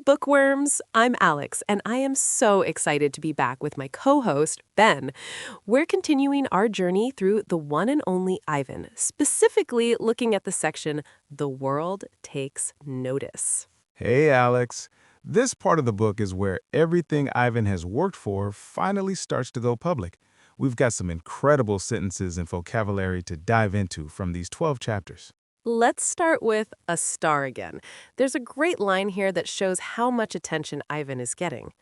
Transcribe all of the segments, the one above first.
bookworms! I'm Alex, and I am so excited to be back with my co-host, Ben. We're continuing our journey through the one and only Ivan, specifically looking at the section, The World Takes Notice. Hey, Alex. This part of the book is where everything Ivan has worked for finally starts to go public. We've got some incredible sentences and vocabulary to dive into from these 12 chapters. Let's start with a star again. There's a great line here that shows how much attention Ivan is getting.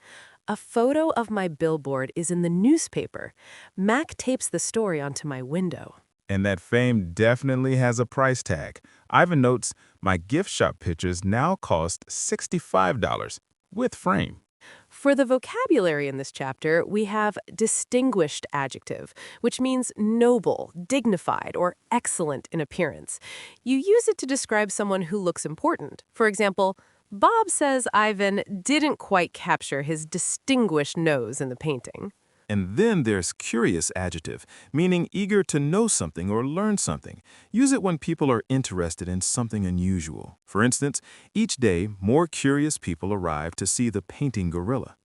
A photo of my billboard is in the newspaper. Mac tapes the story onto my window. And that fame definitely has a price tag. Ivan notes, my gift shop pictures now cost $65 with frame. For the vocabulary in this chapter, we have distinguished adjective, which means noble, dignified, or excellent in appearance. You use it to describe someone who looks important. For example, Bob says Ivan didn't quite capture his distinguished nose in the painting. And then there's curious adjective, meaning eager to know something or learn something. Use it when people are interested in something unusual. For instance, each day, more curious people arrive to see the painting gorilla.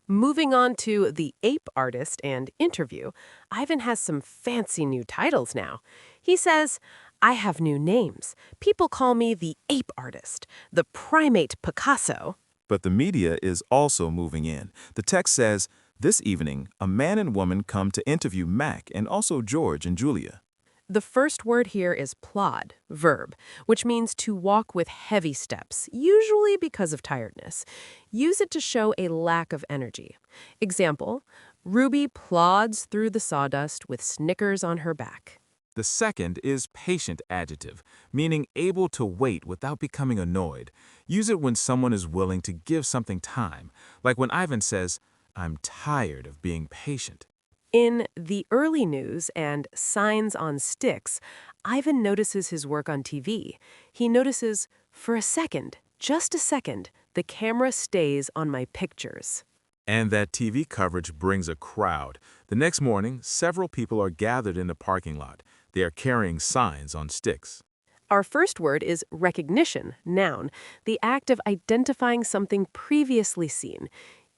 Moving on to the ape artist and interview, Ivan has some fancy new titles now. He says, I have new names. People call me the ape artist, the primate Picasso. But the media is also moving in. The text says, this evening, a man and woman come to interview Mac and also George and Julia. The first word here is plod, verb, which means to walk with heavy steps, usually because of tiredness. Use it to show a lack of energy. Example, Ruby plods through the sawdust with Snickers on her back. The second is patient adjective, meaning able to wait without becoming annoyed. Use it when someone is willing to give something time, like when Ivan says, I'm tired of being patient. In The Early News and Signs on Sticks, Ivan notices his work on TV. He notices, for a second, just a second, the camera stays on my pictures. And that TV coverage brings a crowd. The next morning, several people are gathered in the parking lot. They are carrying signs on sticks. Our first word is recognition, noun, the act of identifying something previously seen.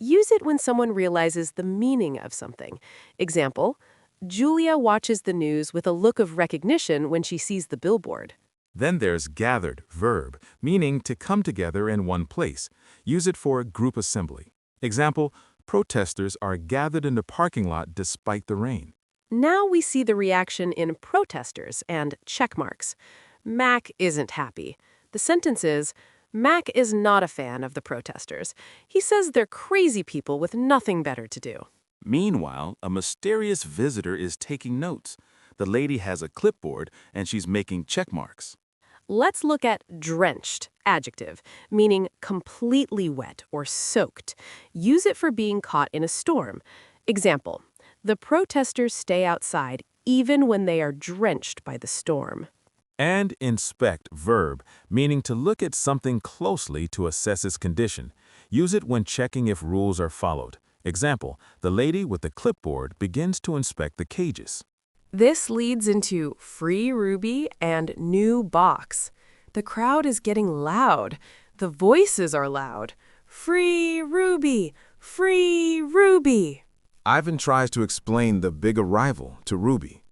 Use it when someone realizes the meaning of something. Example, Julia watches the news with a look of recognition when she sees the billboard. Then there's gathered, verb, meaning to come together in one place. Use it for a group assembly. Example, protesters are gathered in the parking lot despite the rain. Now we see the reaction in protesters and check marks. Mac isn't happy. The sentence is, Mac is not a fan of the protesters. He says they're crazy people with nothing better to do. Meanwhile, a mysterious visitor is taking notes. The lady has a clipboard and she's making check marks. Let's look at drenched, adjective, meaning completely wet or soaked. Use it for being caught in a storm. Example, the protesters stay outside even when they are drenched by the storm. And inspect, verb, meaning to look at something closely to assess its condition. Use it when checking if rules are followed. Example, the lady with the clipboard begins to inspect the cages. This leads into Free Ruby and New Box. The crowd is getting loud. The voices are loud. Free Ruby! Free Ruby! Ivan tries to explain the big arrival to Ruby.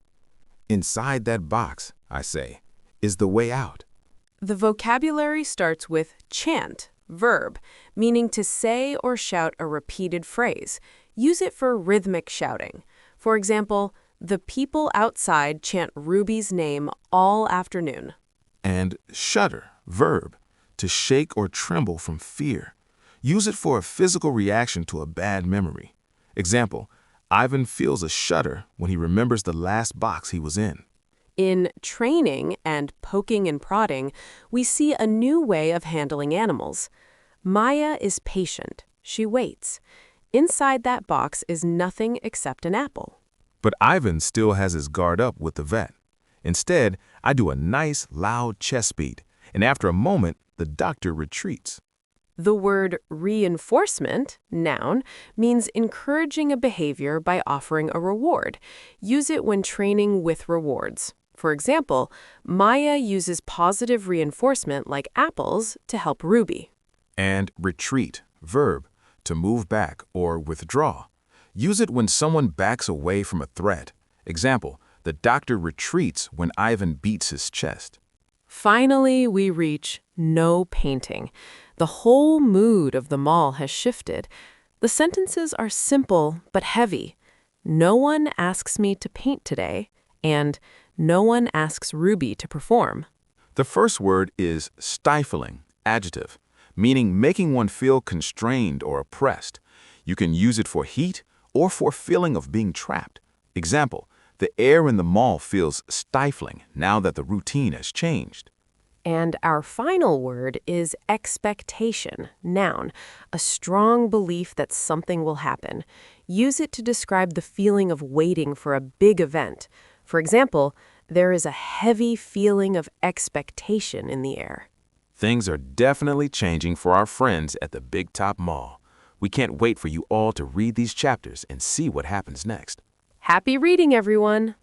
Inside that box, I say, is the way out. The vocabulary starts with chant, verb, meaning to say or shout a repeated phrase. Use it for rhythmic shouting. For example, the people outside chant Ruby's name all afternoon. And shudder, verb, to shake or tremble from fear. Use it for a physical reaction to a bad memory. Example, Ivan feels a shudder when he remembers the last box he was in. In training and poking and prodding, we see a new way of handling animals. Maya is patient. She waits. Inside that box is nothing except an apple. But Ivan still has his guard up with the vet. Instead, I do a nice, loud chest beat, and after a moment, the doctor retreats. The word reinforcement, noun, means encouraging a behavior by offering a reward. Use it when training with rewards. For example, Maya uses positive reinforcement like apples to help Ruby. And retreat, verb, to move back or withdraw. Use it when someone backs away from a threat. Example, the doctor retreats when Ivan beats his chest. Finally, we reach no painting. The whole mood of the mall has shifted. The sentences are simple but heavy. No one asks me to paint today, and no one asks Ruby to perform. The first word is stifling, adjective, meaning making one feel constrained or oppressed. You can use it for heat or for feeling of being trapped. Example, the air in the mall feels stifling now that the routine has changed. And our final word is expectation, noun, a strong belief that something will happen. Use it to describe the feeling of waiting for a big event. For example, there is a heavy feeling of expectation in the air. Things are definitely changing for our friends at the Big Top Mall. We can't wait for you all to read these chapters and see what happens next. Happy reading, everyone!